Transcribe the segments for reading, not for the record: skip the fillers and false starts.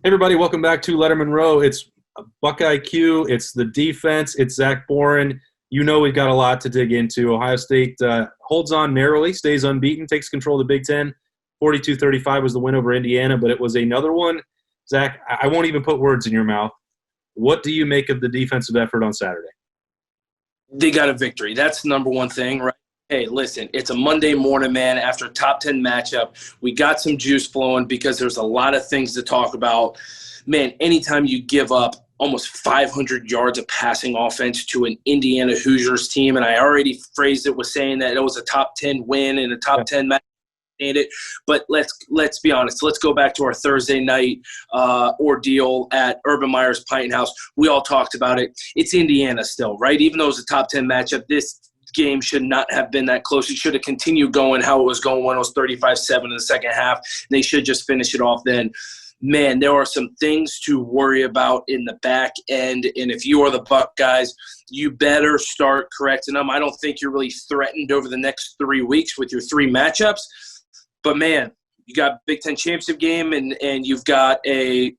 Everybody, welcome back to Lettermen Row. It's BuckIQ. It's the defense. It's Zach Boren. You know we've got a lot to dig into. Ohio State holds on narrowly, stays unbeaten, takes control of the Big Ten. 42-35 was the win over Indiana, but it was another one. Zach, I won't even put words in your mouth. What do you make of the defensive effort on Saturday? They got a victory. That's the number one thing, right? Hey, listen, it's a Monday morning, man, after a top 10 matchup. We got some juice flowing because there's a lot of things to talk about. Man, anytime you give up almost 500 yards of passing offense to an Indiana Hoosiers team, and I already phrased it with saying that it was a top 10 win and a top 10 match. But let's be honest. Let's go back to our Thursday night ordeal at Urban Meyer's Pint House. We all talked about it. It's Indiana still, right? Even though it's a top 10 matchup, this game should not have been that close. It should have continued going how it was going when it was 35-7 in the second half. They should just finish it off then. Man, there are some things to worry about in the back end, and if you are the Buckeyes, you better start correcting them. I don't think you're really threatened over the next 3 weeks with your three matchups. But, man, you got Big Ten championship game and you've got a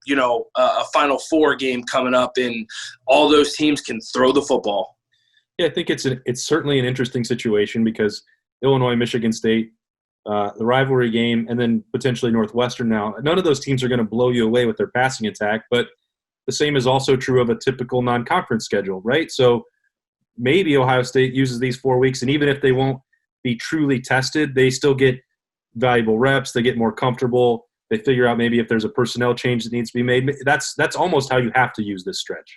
Final Four game coming up, and all those teams can throw the football. Yeah, I think it's certainly an interesting situation because Illinois, Michigan State, the rivalry game, and then potentially Northwestern now. None of those teams are going to blow you away with their passing attack, but the same is also true of a typical non-conference schedule, right? So maybe Ohio State uses these 4 weeks, and even if they won't be truly tested, they still get valuable reps. They get more comfortable. They figure out maybe if there's a personnel change that needs to be made. That's almost how you have to use this stretch.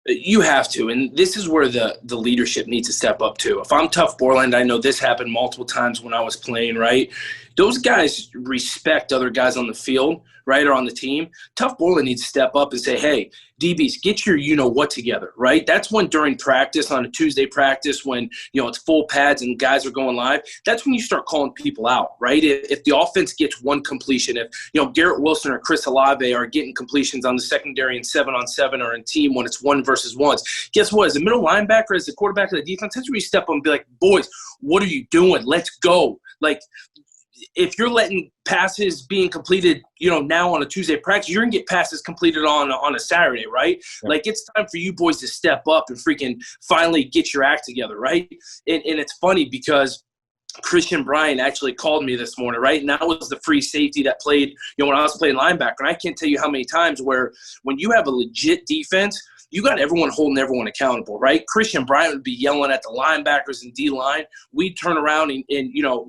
You have to, and this is where the leadership needs to step up too. If I'm Tough Borland, I know this happened multiple times when I was playing, right? Those guys respect other guys on the field, right, or on the team. Tough Borland needs to step up and say, hey, DBs, get your you-know-what together, right? That's when during practice, on a Tuesday practice, when, it's full pads and guys are going live, that's when you start calling people out, right? If the offense gets one completion, if, Garrett Wilson or Chris Olave are getting completions on the secondary in 7-on-7 or in team when it's 1 versus 1s, guess what? As a middle linebacker, as the quarterback of the defense, that's where you step up and be like, boys, what are you doing? Let's go. Like, if you're letting passes being completed, now on a Tuesday practice, you're going to get passes completed on a Saturday, right? Like, it's time for you boys to step up and freaking finally get your act together, right? And it's funny because Christian Bryant actually called me this morning, right? And that was the free safety that played, when I was playing linebacker. And I can't tell you how many times where when you have a legit defense, you got everyone holding everyone accountable, right? Christian Bryant would be yelling at the linebackers and D-line. We'd turn around and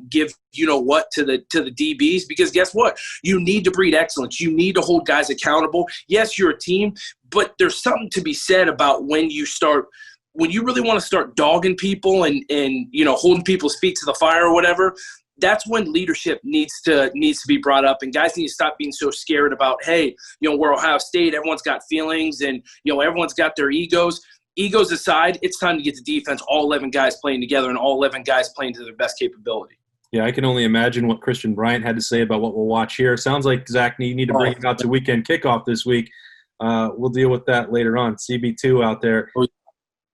give what to the DBs, because guess what? You need to breed excellence. You need to hold guys accountable. Yes, you're a team, but there's something to be said about when you really want to start dogging people and holding people's feet to the fire or whatever. That's when leadership needs to be brought up, and guys need to stop being so scared about, hey, we're Ohio State, everyone's got feelings, and everyone's got their egos. Egos aside, it's time to get the defense, all 11 guys playing together and all 11 guys playing to their best capability. Yeah, I can only imagine what Christian Bryant had to say about what we'll watch here. Sounds like, Zach, you need to bring it out to weekend kickoff this week. We'll deal with that later on. CB2 out there.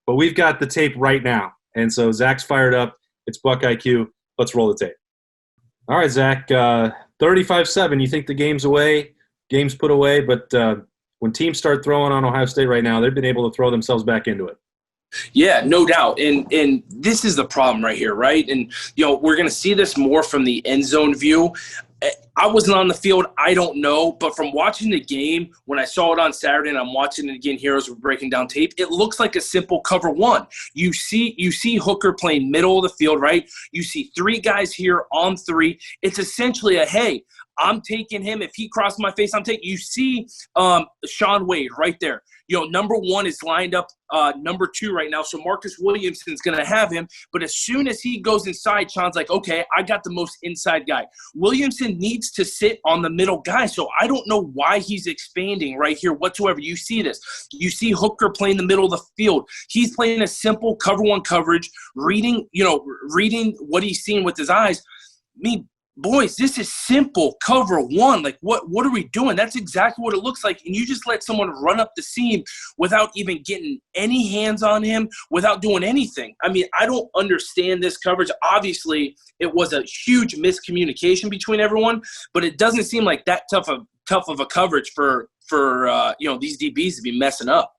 But we've got the tape right now, and so Zach's fired up. It's BuckIQ. Let's roll the tape. All right, Zach, 35-7, you think the game's put away, but when teams start throwing on Ohio State right now, they've been able to throw themselves back into it. Yeah, no doubt. And this is the problem right here, right? And, we're going to see this more from the end zone view. I wasn't on the field. I don't know. But from watching the game, when I saw it on Saturday and I'm watching it again here as we're breaking down tape, it looks like a simple cover one. You see Hooker playing middle of the field, right? You see three guys here on three. It's essentially a, hey, I'm taking him. If he crosses my face, I'm taking. You see Sean Wade right there. Number one is lined up number two right now. So Marcus Williamson's going to have him. But as soon as he goes inside, Sean's like, okay, I got the most inside guy. Williamson needs to sit on the middle guy. So I don't know why he's expanding right here whatsoever. You see this. You see Hooker playing the middle of the field. He's playing a simple cover one coverage, reading what he's seeing with his eyes. Boys, this is simple cover one. Like, what are we doing? That's exactly what it looks like. And you just let someone run up the seam without even getting any hands on him, without doing anything. I mean, I don't understand this coverage. Obviously, it was a huge miscommunication between everyone, but it doesn't seem like that tough of a coverage for these DBs to be messing up.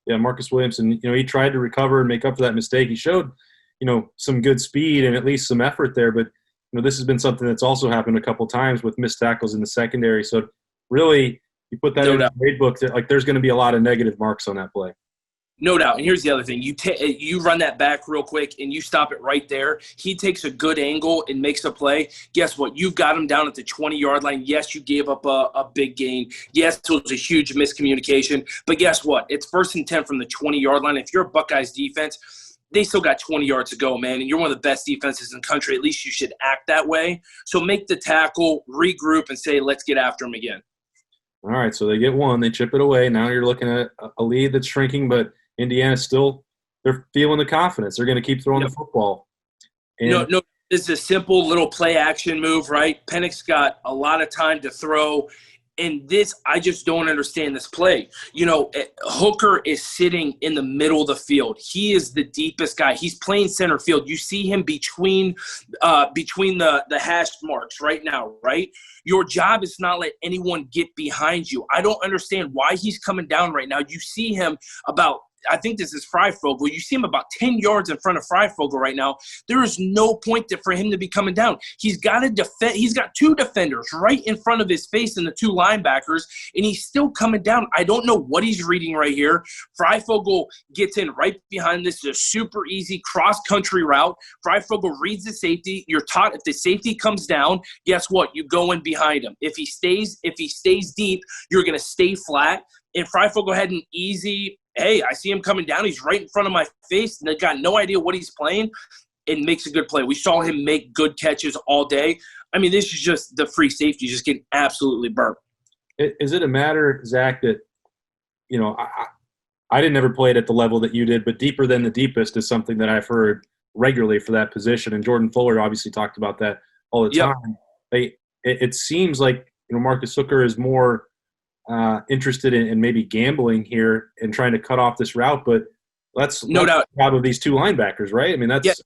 Yeah, Marcus Williamson, he tried to recover and make up for that mistake. He showed, some good speed and at least some effort there. But, this has been something that's also happened a couple times with missed tackles in the secondary. So really, you put that in the grade book, there's going to be a lot of negative marks on that play. No doubt. And here's the other thing. You run that back real quick and you stop it right there. He takes a good angle and makes a play. Guess what? You've got him down at the 20-yard line. Yes, you gave up a big gain. Yes, it was a huge miscommunication. But guess what? It's 1st and 10 from the 20-yard line. If you're a Buckeyes defense, they still got 20 yards to go, man. And you're one of the best defenses in the country. At least you should act that way. So make the tackle, regroup, and say, let's get after him again. All right, so they get one. They chip it away. Now you're looking at a lead that's shrinking, but Indiana still, they're feeling the confidence. They're going to keep throwing the football. And no, this is a simple little play action move, right? Penix got a lot of time to throw. And this, I just don't understand this play. Hooker is sitting in the middle of the field. He is the deepest guy. He's playing center field. You see him between the hash marks right now, right? Your job is not let anyone get behind you. I don't understand why he's coming down right now. You see him about – I think this is Freifogel. You see him about 10 yards in front of Freifogel right now. There is no point for him to be coming down. He's got to defend. He's got 2 defenders right in front of his face and the 2 linebackers, and he's still coming down. I don't know what he's reading right here. Freifogel gets in right behind this. It's a super easy cross-country route. Freifogel reads the safety. You're taught if the safety comes down, guess what? You go in behind him. If he stays deep, you're going to stay flat. And Freifogel had an easy – hey, I see him coming down. He's right in front of my face, and they got no idea what he's playing. It makes a good play. We saw him make good catches all day. I mean, this is just the free safety just getting absolutely burnt. Is it a matter, Zach, that, I didn't ever play it at the level that you did, but deeper than the deepest is something that I've heard regularly for that position. And Jordan Fuller obviously talked about that all the time. It seems like, Marcus Hooker is more interested in maybe gambling here and trying to cut off this route, but that's no doubt the job of these 2 linebackers, right? I mean, that's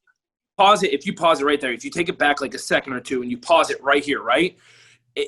pause it. If you pause it right there, if you take it back like a second or two and you pause it right here, right?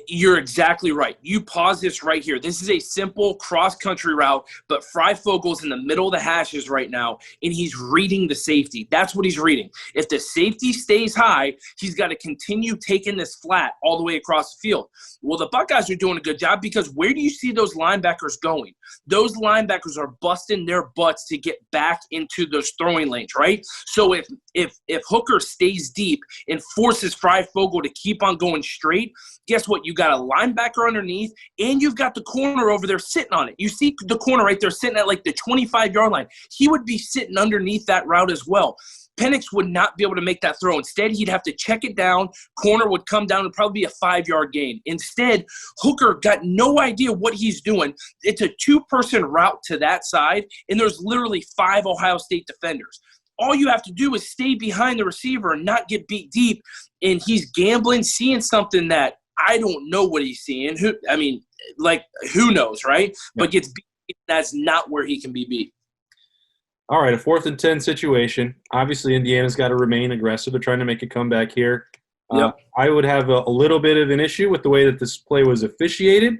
You're exactly right. You pause this right here. This is a simple cross-country route, but Freifogel's in the middle of the hashes right now, and he's reading the safety. That's what he's reading. If the safety stays high, he's got to continue taking this flat all the way across the field. Well, the Buckeyes are doing a good job because where do you see those linebackers going? Those linebackers are busting their butts to get back into those throwing lanes, right? So if Hooker stays deep and forces Freifogel to keep on going straight, guess what? You got a linebacker underneath, and you've got the corner over there sitting on it. You see the corner right there sitting at like the 25-yard line. He would be sitting underneath that route as well. Penix would not be able to make that throw. Instead, he'd have to check it down. Corner would come down and probably be a 5-yard gain. Instead, Hooker got no idea what he's doing. It's a 2-person route to that side, and there's literally 5 Ohio State defenders. All you have to do is stay behind the receiver and not get beat deep, and he's gambling, seeing something that I don't know what he's seeing. Who knows, right? Yeah. But gets beat. That's not where he can be beat. All right, a 4th and 10 situation. Obviously, Indiana's got to remain aggressive. They're trying to make a comeback here. Yep. I would have a little bit of an issue with the way that this play was officiated,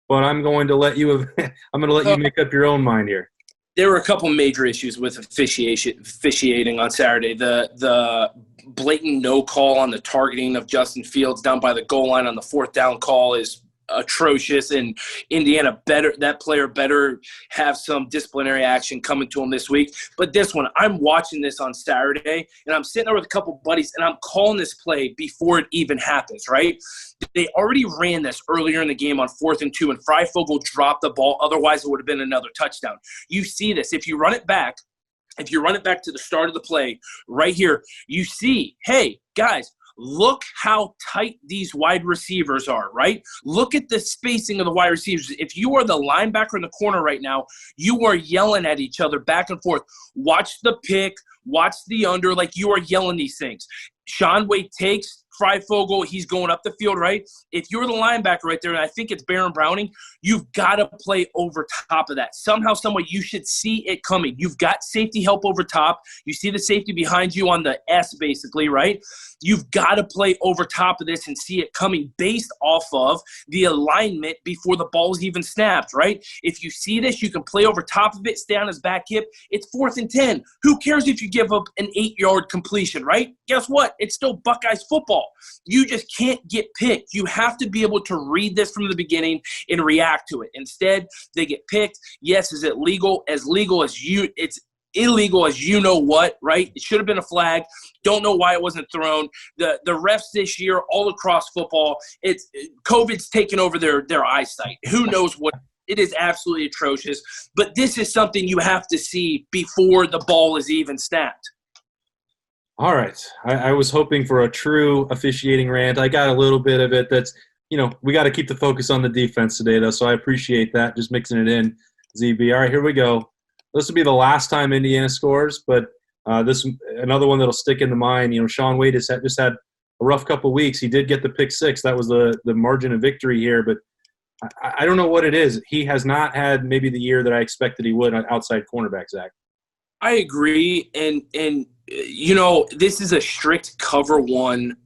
but I'm going to let you make up your own mind here. There were a couple major issues with officiating on Saturday. The blatant no call on the targeting of Justin Fields down by the goal line on the 4th down call is atrocious, and Indiana that player better have some disciplinary action coming to him this week. But this one, I'm watching this on Saturday, and I'm sitting there with a couple buddies, and I'm calling this play before it even happens, right? They already ran this earlier in the game on 4th and 2, and Freifogel dropped the ball. Otherwise, it would have been another touchdown. You see this. If you run it back to the start of the play right here, you see, hey, guys, look how tight these wide receivers are, right? Look at the spacing of the wide receivers. If you are the linebacker in the corner right now, you are yelling at each other back and forth. Watch the pick, watch the under, like you are yelling these things. Sean Wade takes, Freifogel, he's going up the field, right? If you're the linebacker right there, and I think it's Baron Browning, you've got to play over top of that. Somehow, someway, you should see it coming. You've got safety help over top. You see the safety behind you on the S, basically, right? You've got to play over top of this and see it coming based off of the alignment before the ball's even snapped, right? If you see this, you can play over top of it, stay on his back hip. It's 4th and 10. Who cares if you give up an 8-yard completion, right? Guess what? It's still Buckeyes football. You just can't get picked. You have to be able to read this from the beginning and react to it. Instead, they get picked. Yes, is it legal? As legal as you – it's illegal as you know what, right? It should have been a flag. Don't know why it wasn't thrown. The refs this year all across football, COVID's taken over their eyesight. Who knows what – it is absolutely atrocious. But this is something you have to see before the ball is even snapped. All right. I was hoping for a true officiating rant. I got a little bit of it. That's, we got to keep the focus on the defense today, though, so I appreciate that, just mixing it in, ZB. All right, here we go. This will be the last time Indiana scores, but this another one that'll stick in the mind. Shaun Wade just had a rough couple weeks. He did get the pick 6. That was the margin of victory here, but I don't know what it is. He has not had maybe the year that I expected he would on outside cornerback, Zach. I agree, and this is a strict cover one.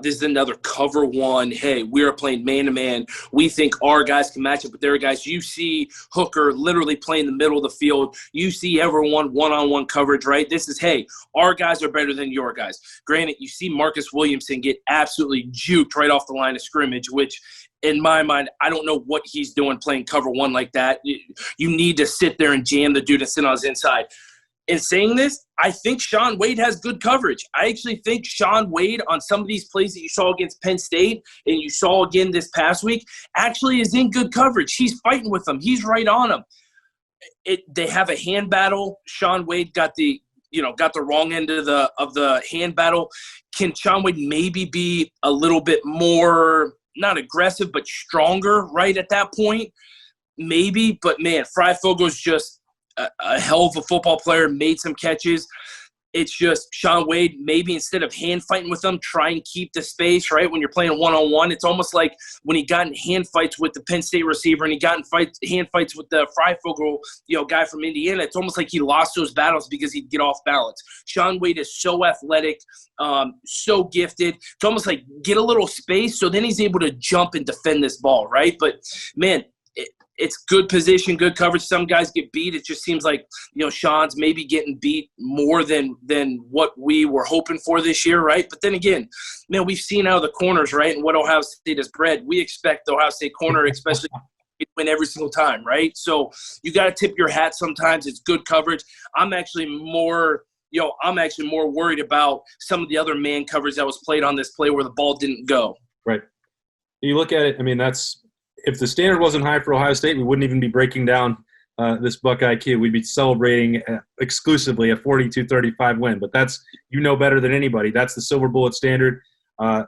This is another cover one. Hey, we are playing man-to-man. We think our guys can match up with their guys. You see Hooker literally playing the middle of the field. You see everyone one-on-one coverage, right? This is, hey, our guys are better than your guys. Granted, you see Marcus Williamson get absolutely juked right off the line of scrimmage, which – in my mind, I don't know what he's doing playing cover one like that. You need to sit there and jam the dude and sit on his inside. In saying this, I think Shaun Wade has good coverage. I actually think Shaun Wade on some of these plays that you saw against Penn State and you saw again this past week actually is in good coverage. He's fighting with them. He's right on them. They have a hand battle. Shaun Wade got the wrong end of the hand battle. Can Shaun Wade maybe be a little bit more – not aggressive, but stronger right at that point? Maybe, but man, Freifogel's just a hell of a football player, made some catches. It's just Shaun Wade, maybe instead of hand fighting with them, try and keep the space, right? When you're playing one-on-one, it's almost like when he got in hand fights with the Penn State receiver and he got in hand fights with the Freifogel, guy from Indiana. It's almost like he lost those battles because he'd get off balance. Shaun Wade is so athletic, so gifted. It's almost like get a little space so then he's able to jump and defend this ball, right? But, man, it's good position, good coverage. Some guys get beat. It just seems like, Shaun's maybe getting beat more than what we were hoping for this year, right? But then again, man, we've seen out of the corners, right, and what Ohio State has bred. We expect the Ohio State corner, especially to win every single time, right? So you got to tip your hat sometimes. It's good coverage. I'm actually more worried about some of the other man coverage that was played on this play where the ball didn't go. Right. You look at it, I mean, if the standard wasn't high for Ohio State, we wouldn't even be breaking down this BuckIQ. We'd be celebrating exclusively a 42-35 win. But that's, better than anybody. That's the silver bullet standard.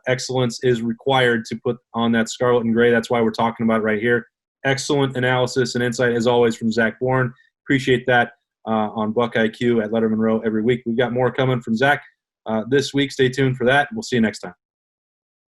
Excellence is required to put on that scarlet and gray. That's why we're talking about it right here. Excellent analysis and insight, as always, from Zach Boren. Appreciate that on BuckIQ at Lettermen Row every week. We've got more coming from Zach this week. Stay tuned for that. We'll see you next time.